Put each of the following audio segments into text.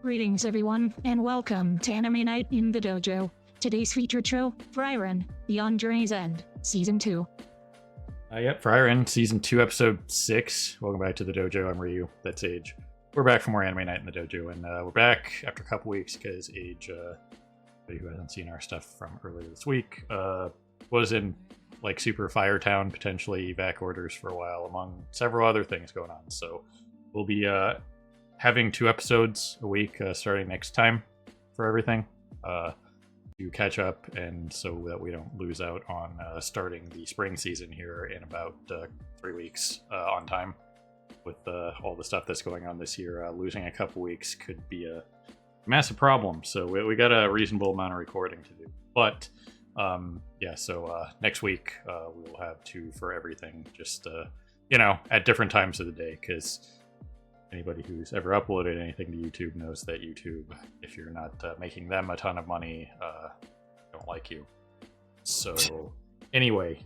Greetings everyone, and welcome to Anime Night in the Dojo. Today's featured show, Frieren, Beyond Journey's End, Season 2. Frieren, Season 2, Episode 6. Welcome back to the Dojo. I'm Ryu. That's Age. We're back for more Anime Night in the Dojo, and we're back after a couple weeks because Age, who hasn't seen our stuff from earlier this week, was in like Super Firetown, potentially evac orders for a while, among several other things going on. So we'll be having 2 episodes a week starting next time for everything to catch up, and so that we don't lose out on starting the spring season here in about 3 weeks on time. With all the stuff that's going on this year, losing a couple weeks could be a massive problem. So we got a reasonable amount of recording to do. But next week we'll have 2 for everything, just at different times of the day, because anybody who's ever uploaded anything to YouTube knows that YouTube, if you're not making them a ton of money, don't like you. So anyway,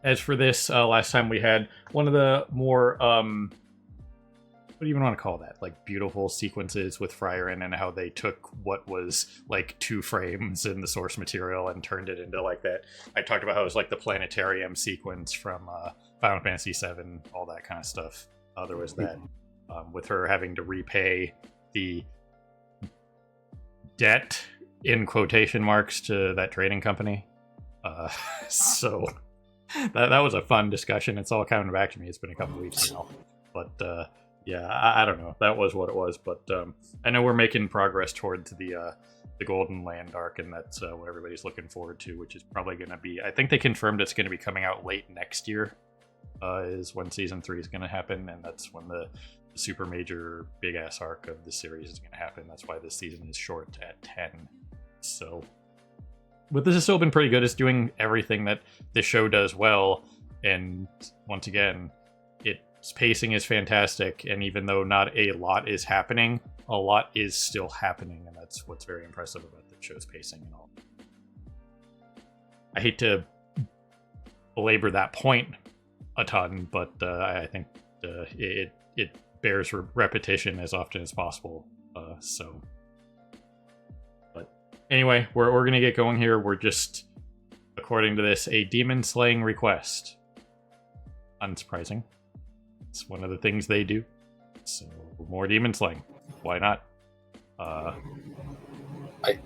as for this, last time we had one of the more, what do you even want to call that? Like beautiful sequences with Frieren and how they took what was like 2 frames in the source material and turned it into like that. I talked about how it was like the planetarium sequence from Final Fantasy VII, all that kind of stuff. There was that with her having to repay the debt in quotation marks to that trading company. So that was a fun discussion. It's all coming back to me. It's been a couple weeks now, but I don't know. That was what it was. But I know we're making progress towards the Golden Land arc, and that's what everybody's looking forward to, which is probably going to be. I think they confirmed it's going to be coming out late next year. Is when season 3 is going to happen, and that's when the super major big ass arc of the series is going to happen. That's why this season is short at 10. So, but this has still been pretty good. It's doing everything that this show does well, and once again, its pacing is fantastic. And even though not a lot is happening, a lot is still happening, and that's what's very impressive about the show's pacing and all. I hate to belabor that point a ton, but I think it bears repetition as often as possible. But anyway, we're gonna get going here. We're just, according to this, a demon slaying request. Unsurprising. It's one of the things they do. So more demon slaying. Why not? I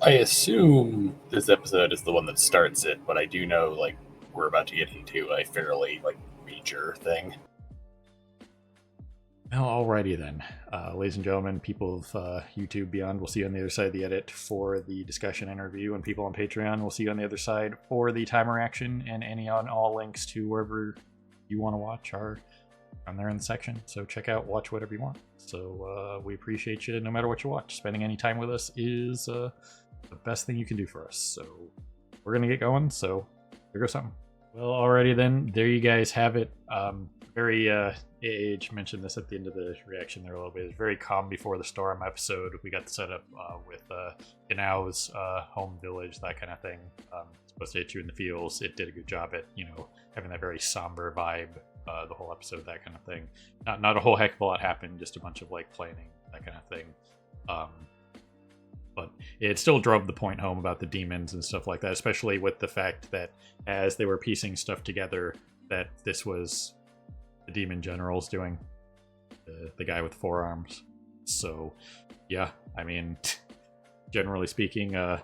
assume this episode is the one that starts it, but I do know we're about to get into a fairly major thing. Well, alrighty then. Ladies and gentlemen, people of YouTube Beyond, we'll see you on the other side of the edit for the discussion interview, and people on Patreon, we'll see you on the other side for the time reaction, and any on all links to wherever you want to watch are on there in the section. So check out, watch whatever you want. So we appreciate you no matter what you watch. Spending any time with us is the best thing you can do for us. So we're going to get going, so here goes something. Well, alrighty then, there you guys have it. Age mentioned this at the end of the reaction there a little bit. It's very calm before the storm episode. We got the setup with Inao's home village, that kind of thing. Supposed to hit you in the feels. It did a good job at, having that very somber vibe the whole episode, that kind of thing. Not a whole heck of a lot happened, just a bunch of planning, that kind of thing. But it still drove the point home about the demons and stuff like that, especially with the fact that as they were piecing stuff together, that this was the demon generals doing, the guy with 4 arms. So, yeah, I mean, generally speaking, the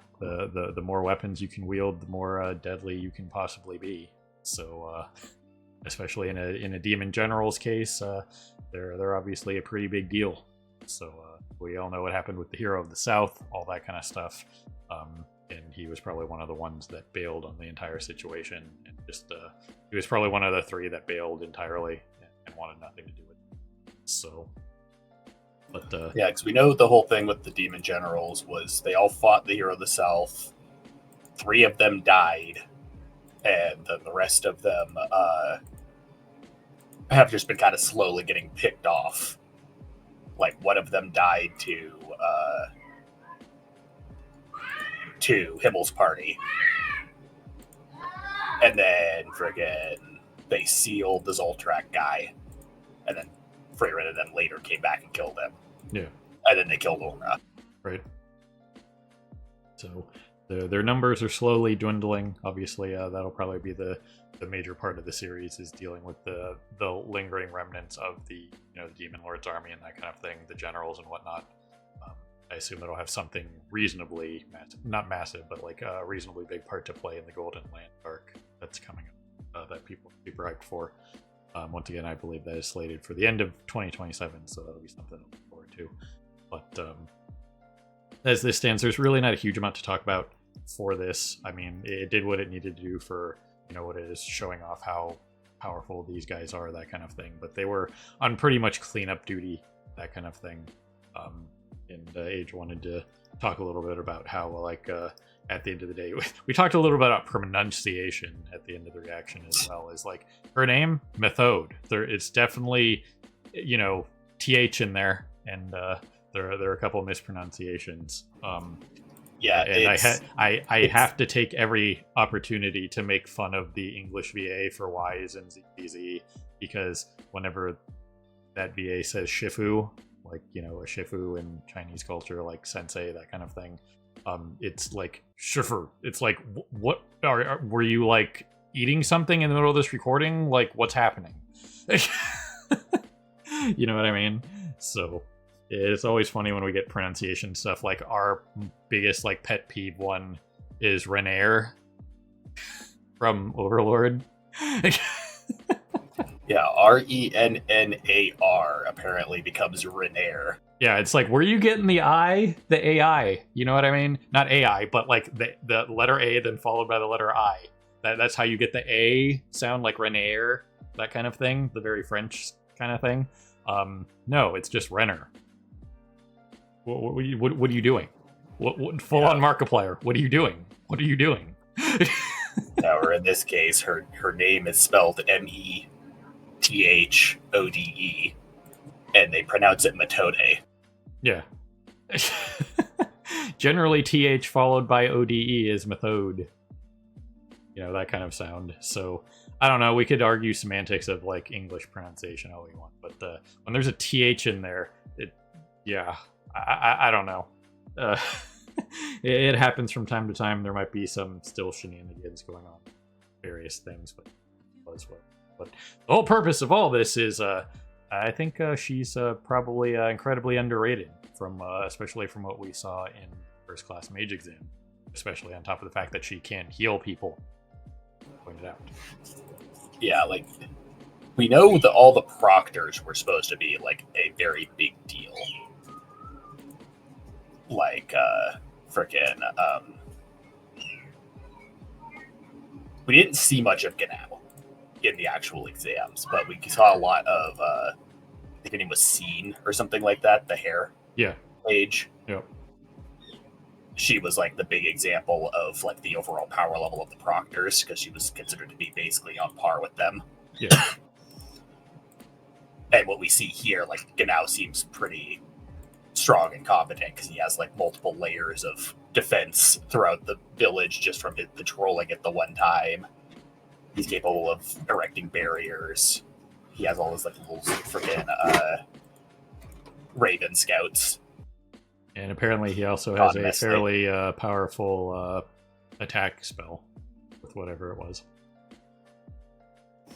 more weapons you can wield, the more deadly you can possibly be. So, especially in a demon general's case, they're obviously a pretty big deal. So, we all know what happened with the hero of the South, all that kind of stuff. And he was probably one of the ones that bailed on the entire situation. And he was probably one of the 3 that bailed entirely and wanted nothing to do with it. So, but yeah, because we know the whole thing with the demon generals was they all fought the hero of the South. 3 of them died, and then the rest of them have just been kind of slowly getting picked off. One of them died to Himmel's party. And then they sealed the Zoltrak guy. And then Frieren and then later came back and killed him. Yeah. And then they killed Orna. Right. So their numbers are slowly dwindling. Obviously, that'll probably be the major part of the series, is dealing with the lingering remnants of the the Demon Lord's army and that kind of thing, the generals and whatnot. I assume it'll have something reasonably not massive, but like a reasonably big part to play in the Golden Land arc that's coming up, that people are super hyped for. Once again, I believe that is slated for the end of 2027, so that'll be something to look forward to. But as this stands, there's really not a huge amount to talk about for this. I mean, it did what it needed to do for what it is, showing off how powerful these guys are, that kind of thing. But they were on pretty much cleanup duty, that kind of thing. And Age wanted to talk a little bit about how, like, at the end of the day, we talked a little bit about pronunciation at the end of the reaction, as well as like her name, Methode. It's definitely th in there, and there are a couple of mispronunciations. Yeah, and I have to take every opportunity to make fun of the English VA for Y's and ZZ, because whenever that VA says Shifu, like a Shifu in Chinese culture, like sensei, that kind of thing, it's like Shifu. It's like, what were you like eating something in the middle of this recording? Like, what's happening? You know what I mean? So it's always funny when we get pronunciation stuff. Like, our biggest like pet peeve one is Renair from Overlord. Yeah, Rennar apparently becomes Renair. Yeah, it's like, where are you getting the AI? You know what I mean? Not AI, but like the letter A then followed by the letter I. That's how you get the A sound, like Renair, that kind of thing, the very French kind of thing. No, it's just Renner. What are you doing? What full on Markiplier? What are you doing? What are you doing? Now, or in this case, her name is spelled Methode, and they pronounce it Methode. Yeah. Generally, TH followed by ODE is Methode. That kind of sound. So, I don't know. We could argue semantics of like English pronunciation all we want, but when there's a TH in there, I don't know. It happens from time to time. There might be some still shenanigans going on, various things, but the whole purpose of all this is, I think she's probably incredibly underrated, especially from what we saw in First Class Mage Exam, especially on top of the fact that she can heal people. Pointed out. Yeah, like, we know that all the proctors were supposed to be like a very big deal. Like, we didn't see much of Genau in the actual exams, but we saw a lot of, I think her name was Scene or something like that, the hair page. Yep. She was like the big example of like the overall power level of the proctors, because she was considered to be basically on par with them. Yeah. And what we see here, like, Genau seems pretty strong and competent, because he has like multiple layers of defense throughout the village just from his patrolling at the one time. He's capable of erecting barriers. He has all his like little freaking Raven scouts. And apparently he also has a fairly powerful attack spell with whatever it was.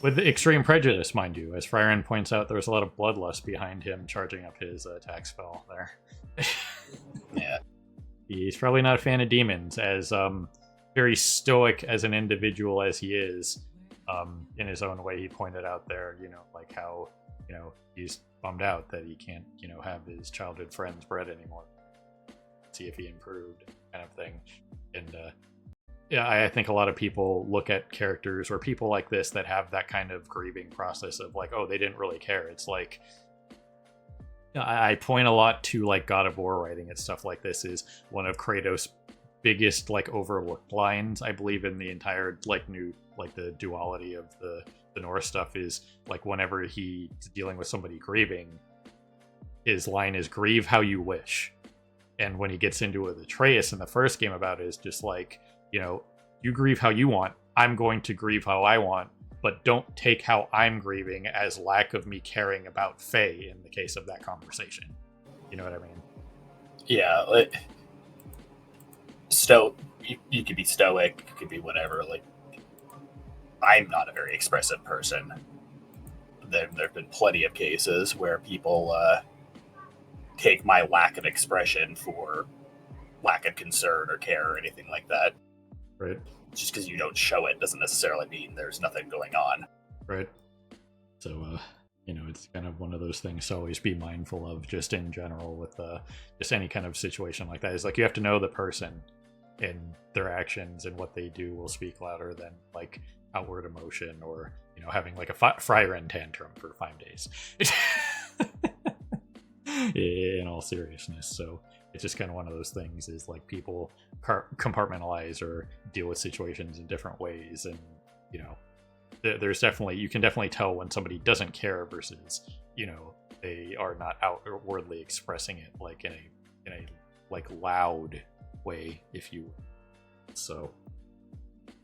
With extreme prejudice, mind you. As Frieren points out, there's a lot of bloodlust behind him charging up his attack spell there. Yeah. He's probably not a fan of demons, as very stoic as an individual as he is. In his own way, he pointed out there, like how, he's bummed out that he can't, have his childhood friend's bread anymore. See if he improved, kind of thing. And I think a lot of people look at characters or people like this that have that kind of grieving process of like, oh, they didn't really care. It's like, I point a lot to like God of War writing and stuff like this is one of Kratos' biggest like overlooked lines, I believe, in the entire like the duality of the Norse stuff is like whenever he's dealing with somebody grieving, his line is grieve how you wish. And when he gets into it with Atreus in the first game about it, is just like, you grieve how you want, I'm going to grieve how I want, but don't take how I'm grieving as lack of me caring about Faye in the case of that conversation. You know what I mean? Yeah, like, you could be stoic, you could be whatever. Like, I'm not a very expressive person. There've been plenty of cases where people take my lack of expression for lack of concern or care or anything like that. Right. Just because you don't show it doesn't necessarily mean there's nothing going on. Right. So, it's kind of one of those things to always be mindful of, just in general, with just any kind of situation like that. Is like, you have to know the person, and their actions and what they do will speak louder than like outward emotion, or having like a Frieren tantrum for 5 days. In all seriousness. So it's just kind of one of those things, is like, people compartmentalize or deal with situations in different ways, and there's definitely, you can definitely tell when somebody doesn't care versus they are not outwardly expressing it like in a like loud way, if you will. So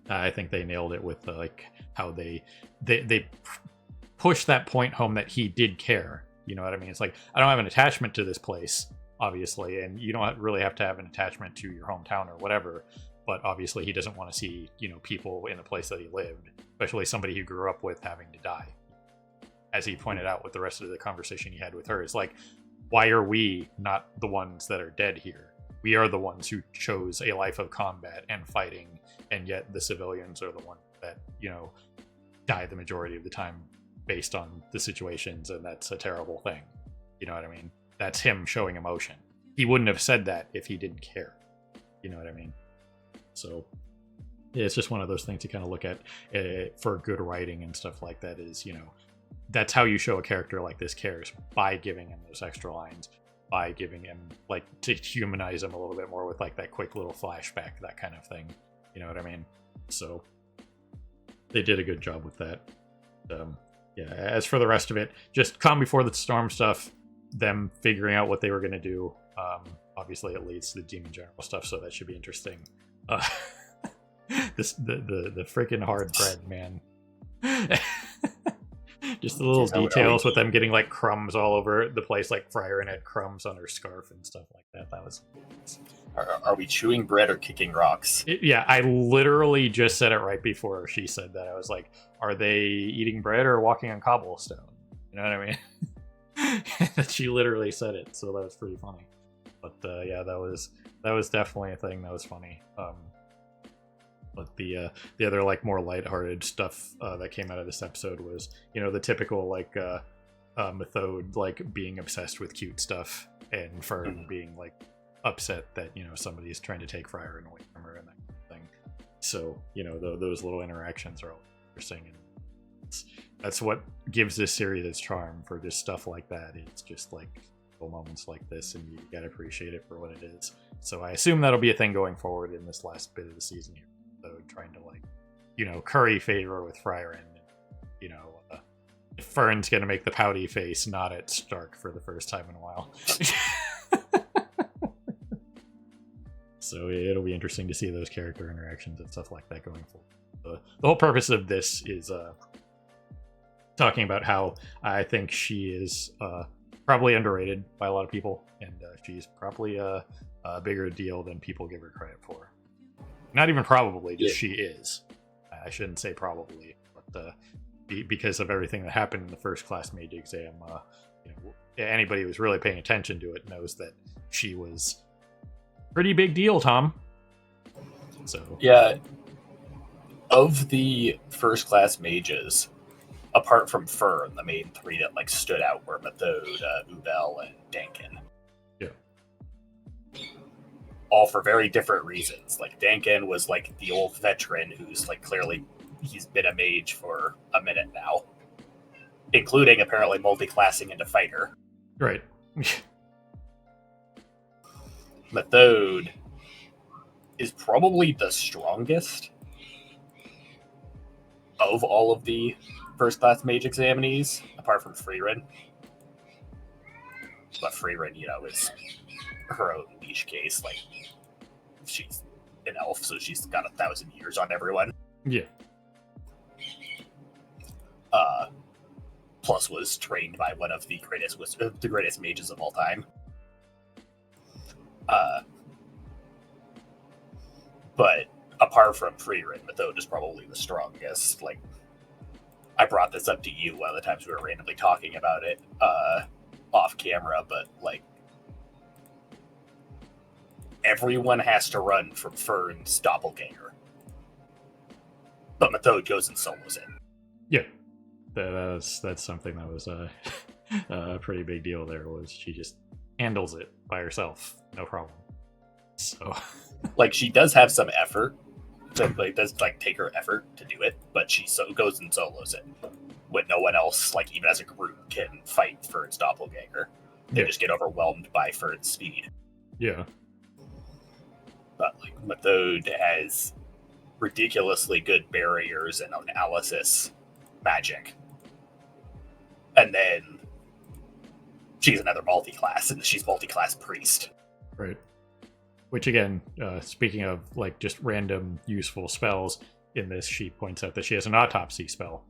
I think they nailed it with like how they push that point home that he did care. You know what I mean? It's like, I don't have an attachment to this place, obviously, and you don't really have to have an attachment to your hometown or whatever, but obviously he doesn't want to see people in the place that he lived, especially somebody he grew up with, having to die. As he pointed out with the rest of the conversation he had with her, it's like, why are we not the ones that are dead here? We are the ones who chose a life of combat and fighting, and yet the civilians are the ones that die the majority of the time based on the situations, and that's a terrible thing. You know what I mean? That's him showing emotion. He wouldn't have said that if he didn't care. You know what I mean? So yeah, it's just one of those things to kind of look at for good writing and stuff like that, is that's how you show a character like this cares, by giving him those extra lines, by giving him, like, to humanize him a little bit more with like that quick little flashback, that kind of thing. You know what I mean? So they did a good job with that. Yeah, as for the rest of it, just Calm Before the Storm stuff, them figuring out what they were going to do. Obviously, it leads to the Demon General stuff, so that should be interesting. The freaking hard bread, man. Just the little details with them getting like crumbs all over the place, like Frieren had crumbs on her scarf and stuff like that. That was. Are we chewing bread or kicking rocks? Yeah, I literally just said it right before she said that. I was like, are they eating bread or walking on cobblestone? You know what I mean? She literally said it, so that was pretty funny. But yeah, that was definitely a thing that was funny. But the other like more lighthearted stuff that came out of this episode was the typical like Methode like being obsessed with cute stuff, and Frieren being like upset that somebody's trying to take Frieren away from her and that kind of thing. So those little interactions are all interesting, and that's what gives this series its charm, for just stuff like that. It's just like little moments like this, and you gotta appreciate it for what it is. So I assume that'll be a thing going forward in this last bit of the season here, so trying to like curry favor with Frieren, and Fern's gonna make the pouty face nod at Stark for the first time in a while. So it'll be interesting to see those character interactions and stuff like that going forward. The whole purpose of this is talking about how I think she is probably underrated by a lot of people, and she's probably a bigger deal than people give her credit for. Not even probably, just she is. I shouldn't say probably, but because of everything that happened in the first class mage exam, anybody who's really paying attention to it knows that she was pretty big deal, Tom. So yeah, of the first class mages, apart from Fern, the main three that like stood out were Methode, Ubel, and Dankin. Yeah. All for very different reasons. Like Dankin was like the old veteran who's like clearly he's been a mage for a minute now, including apparently multi-classing into fighter. Right. Methode is probably the strongest of all of the first class mage examinees, apart from Frieren. But Frieren, is her own niche case. Like, she's an elf, so she's got 1,000 years on everyone. Yeah. Plus was trained by one of the greatest mages of all time. But apart from Frieren, Methode is probably the strongest. Like, I brought this up to you one of the times we were randomly talking about it off camera, but like, everyone has to run from Fern's doppelganger. But Methode goes and solos it. Yeah. That's something that was a pretty big deal there, was she just handles it by herself. No problem. So like, she does have some effort. So it does like take her effort to do it, but she goes and solos it when no one else, like even as a group, can fight Fern's doppelganger. They just get overwhelmed by Fern's speed. Yeah. But like, Methode has ridiculously good barriers and analysis magic. And then she's another multi-class, and she's multi-class priest. Right. Which again, speaking of like just random useful spells, in this she points out that she has an autopsy spell.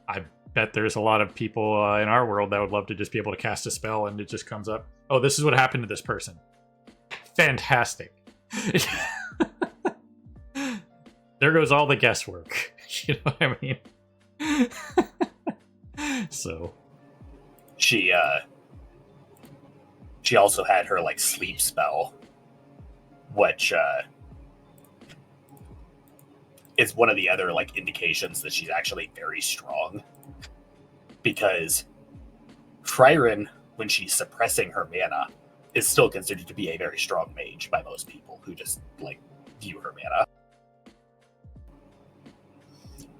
I bet there's a lot of people in our world that would love to just be able to cast a spell and it just comes up, oh, this is what happened to this person. Fantastic. There goes all the guesswork. You know what I mean? So She also had her like sleep spell, which is one of the other like indications that she's actually very strong. Because Frieren, when she's suppressing her mana, is still considered to be a very strong mage by most people who just like view her mana.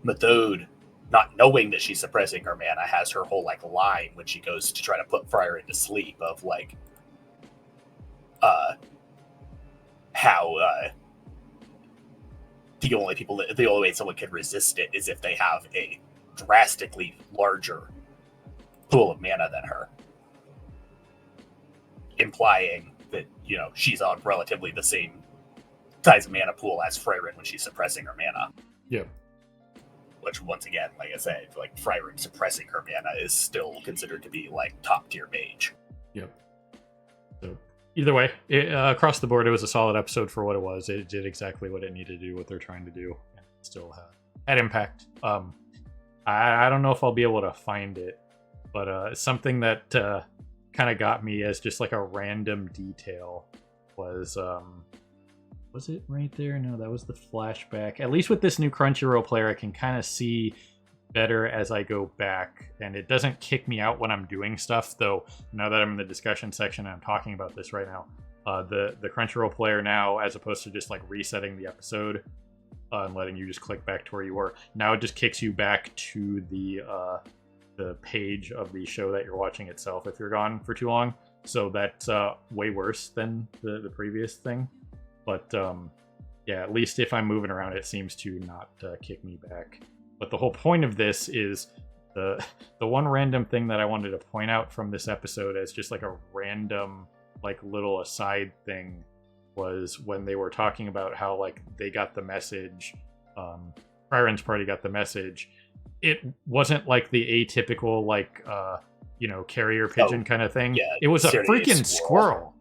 Methode, not knowing that she's suppressing her mana, has her whole like line when she goes to try to put Frieren to sleep of like how the only way someone can resist it is if they have a drastically larger pool of mana than her, implying that, you know, she's on relatively the same size of mana pool as Frieren when she's suppressing her mana. Yep. Which, once again, like I said, like Frieren suppressing her mana is still considered to be like top tier mage. Yep. So either way, across the board, it was a solid episode for what it was. It did exactly what it needed to do, what they're trying to do, and it still had impact. I don't know if I'll be able to find it, but something that kind of got me as just like a random detail was it right there? No, that was the flashback. At least with this new Crunchyroll player, I can kind of see better as I go back, and it doesn't kick me out when I'm doing stuff, though. Now that I'm in the discussion section and I'm talking about this right now, the Crunchyroll player now, as opposed to just like resetting the episode and letting you just click back to where you were, now it just kicks you back to the page of the show that you're watching itself if you're gone for too long. So that's way worse than the previous thing. But yeah, at least if I'm moving around, it seems to not kick me back. But the whole point of this is the one random thing that I wanted to point out from this episode as just like a random like little aside thing was when they were talking about how like they got the message, Frieren's party got the message. It wasn't like the atypical like carrier pigeon kind of thing. Yeah, it was a freaking squirrel.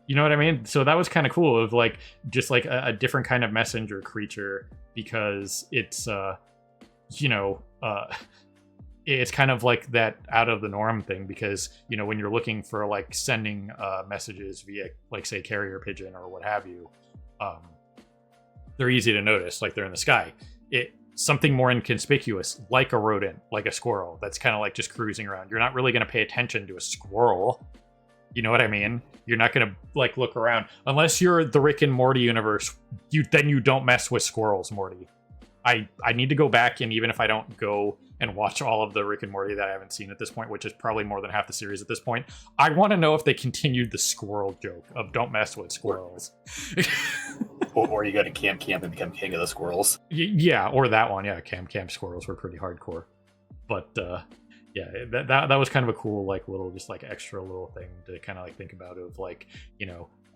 You know what I mean? So that was kind of cool, of like just like a different kind of messenger creature, because it's it's kind of like that out of the norm thing, because when you're looking for like sending messages via like say carrier pigeon or what have you, they're easy to notice, like they're in the sky. Something more inconspicuous, like a rodent, like a squirrel, that's kind of like just cruising around. You're not really going to pay attention to a squirrel. You know what I mean? You're not going to like look around unless you're the Rick and Morty universe. Then you don't mess with squirrels, Morty. I need to go back, and even if I don't go and watch all of the Rick and Morty that I haven't seen at this point, which is probably more than half the series at this point, I want to know if they continued the squirrel joke of don't mess with squirrels. Or you go to Camp and become king of the squirrels. Yeah, or that one. Yeah, Camp squirrels were pretty hardcore. But yeah, that was kind of a cool like little just like extra little thing to kind of like think about, of like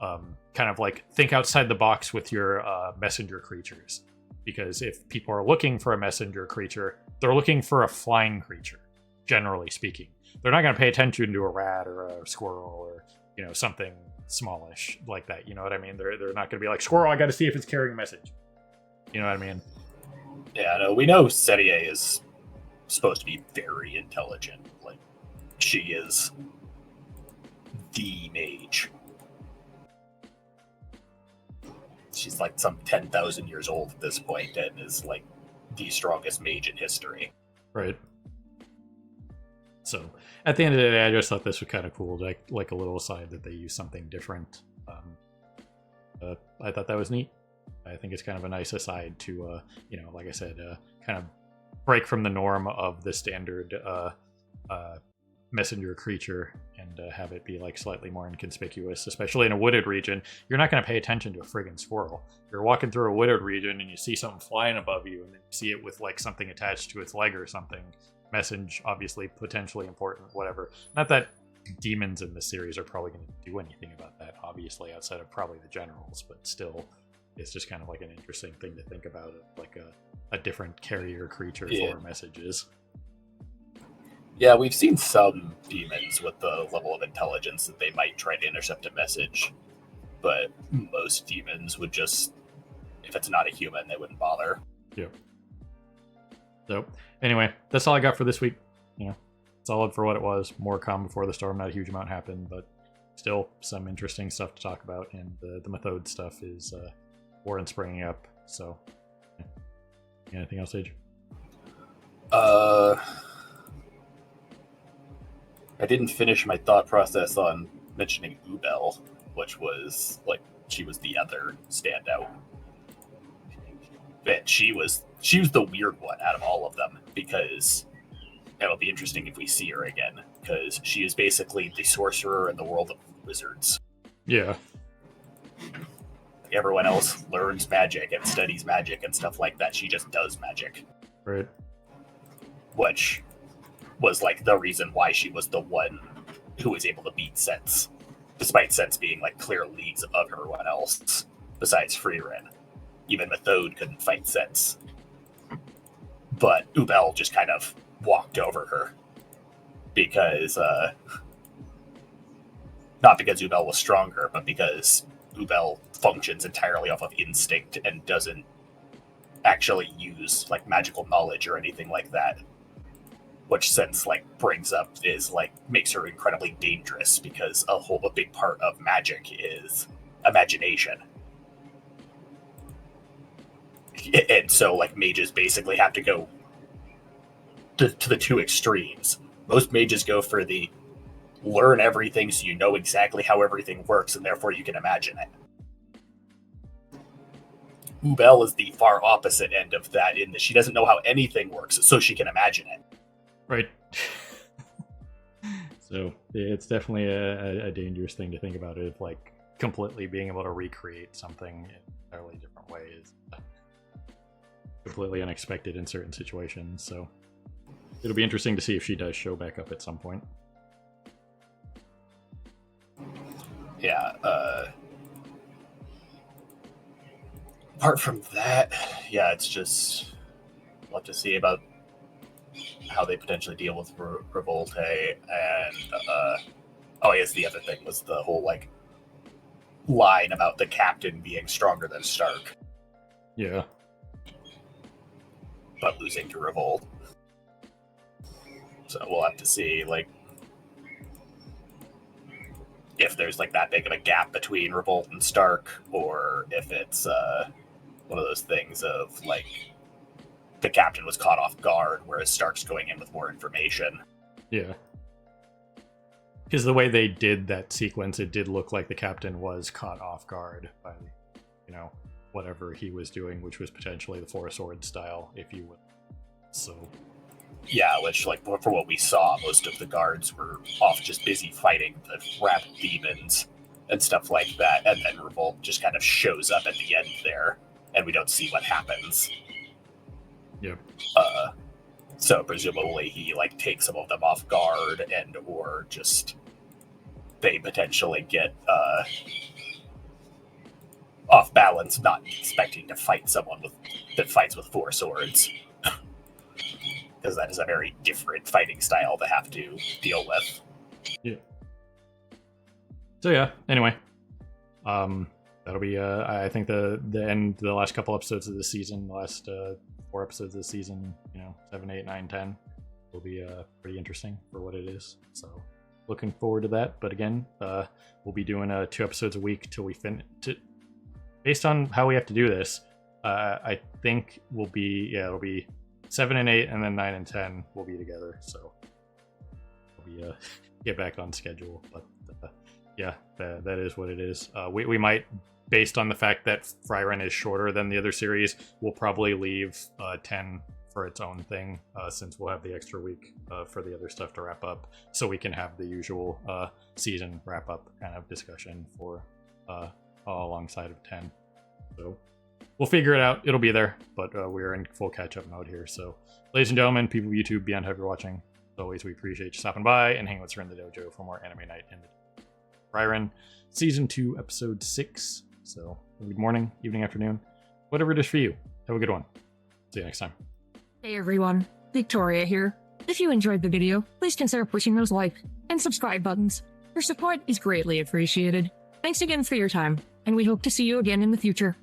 kind of like think outside the box with your messenger creatures, because if people are looking for a messenger creature, they're looking for a flying creature, generally speaking. they're not going to pay attention to a rat or a squirrel or something smallish like that. You know what I mean? They're not going to be like, squirrel, I got to see if it's carrying a message. You know what I mean? Yeah, no, we know Serie is supposed to be very intelligent. Like, she is the mage. She's like some 10,000 years old at this point and is like the strongest mage in history. Right. So at the end of the day, I just thought this was kind of cool, like a little aside that they use something different. I thought that was neat. I think it's kind of a nice aside to, like I said, kind of break from the norm of the standard messenger creature and have it be like slightly more inconspicuous, especially in a wooded region. You're not going to pay attention to a friggin' squirrel. You're walking through a wooded region and you see something flying above you, and then you see it with like something attached to its leg or something. Message, obviously, potentially important, whatever. Not that demons in this series are probably going to do anything about that, obviously, outside of probably the generals, but still, it's just kind of like an interesting thing to think about, like a different carrier creature for messages. Yeah, we've seen some demons with the level of intelligence that they might try to intercept a message, but most demons would just, if it's not a human, they wouldn't bother. Yep. So, anyway, that's all I got for this week. Solid for what it was. More calm before the storm. Not a huge amount happened, but still some interesting stuff to talk about. And the Methode stuff is war and springing up. So, anything else, Sage? I didn't finish my thought process on mentioning Ubel, which was like she was the other standout. But she was the weird one out of all of them, because it'll be interesting if we see her again, because she is basically the sorcerer in the world of wizards. Yeah. Everyone else learns magic and studies magic and stuff like that. She just does magic. Right. Which was like the reason why she was the one who was able to beat Sense, despite Sense being like clear leagues above everyone else, besides Frieren. Even Methode couldn't fight Sense. But Ubel just kind of walked over her because, not because Ubel was stronger, but because Ubel functions entirely off of instinct and doesn't actually use like magical knowledge or anything like that. Which Sense like brings up is like makes her incredibly dangerous, because a big part of magic is imagination. And so like mages basically have to go to the two extremes. Most mages go for the learn everything so you know exactly how everything works and therefore you can imagine it. Ubel is the far opposite end of that, in that she doesn't know how anything works so she can imagine it. Right. So it's definitely a dangerous thing to think about, it like completely being able to recreate something in entirely different ways. Completely unexpected in certain situations, so it'll be interesting to see if she does show back up at some point. Yeah, apart from that, yeah, it's just we'll have to see about how they potentially deal with Revolte, and oh yes, the other thing was the whole like line about the captain being stronger than Stark. Yeah. But losing to Revolt. So we'll have to see, like, if there's like that big of a gap between Revolt and Stark, or if it's one of those things of like the captain was caught off guard, whereas Stark's going in with more information. Yeah. Because the way they did that sequence, it did look like the captain was caught off guard by, whatever he was doing, which was potentially the Four Swords style, if you would. So. Yeah, which, like, for what we saw, most of the guards were off just busy fighting the rat demons and stuff like that, and then Revolt just kind of shows up at the end there, and we don't see what happens. Yep. So presumably he, like, takes some of them off guard, and or just they potentially get off balance, not expecting to fight someone that fights with four swords. because that is a very different fighting style to have to deal with. Yeah. So yeah. Anyway, that'll be I think the last couple episodes of the season, the last 4 episodes of the season, 7, 8, 9, 10, will be pretty interesting for what it is. So looking forward to that. But again, we'll be doing 2 episodes a week till we finish. Based on how we have to do this, I think it'll be 7 and 8, and then 9 and 10 will be together. So we'll be get back on schedule. But yeah, that is what it is. We might, based on the fact that Frieren is shorter than the other series, we'll probably leave 10 for its own thing, since we'll have the extra week for the other stuff to wrap up, so we can have the usual season wrap up kind of discussion for alongside of 10. So we'll figure it out. It'll be there, but we're in full catch-up mode here. So, ladies and gentlemen, people of YouTube, beyond whoever you're watching, as always, we appreciate you stopping by and hanging with us here in the dojo for more Anime Night in the Frieren, Season 2, Episode 6. So, good morning, evening, afternoon, whatever it is for you. Have a good one. See you next time. Hey everyone, Victoria here. If you enjoyed the video, please consider pushing those like and subscribe buttons. Your support is greatly appreciated. Thanks again for your time, and we hope to see you again in the future.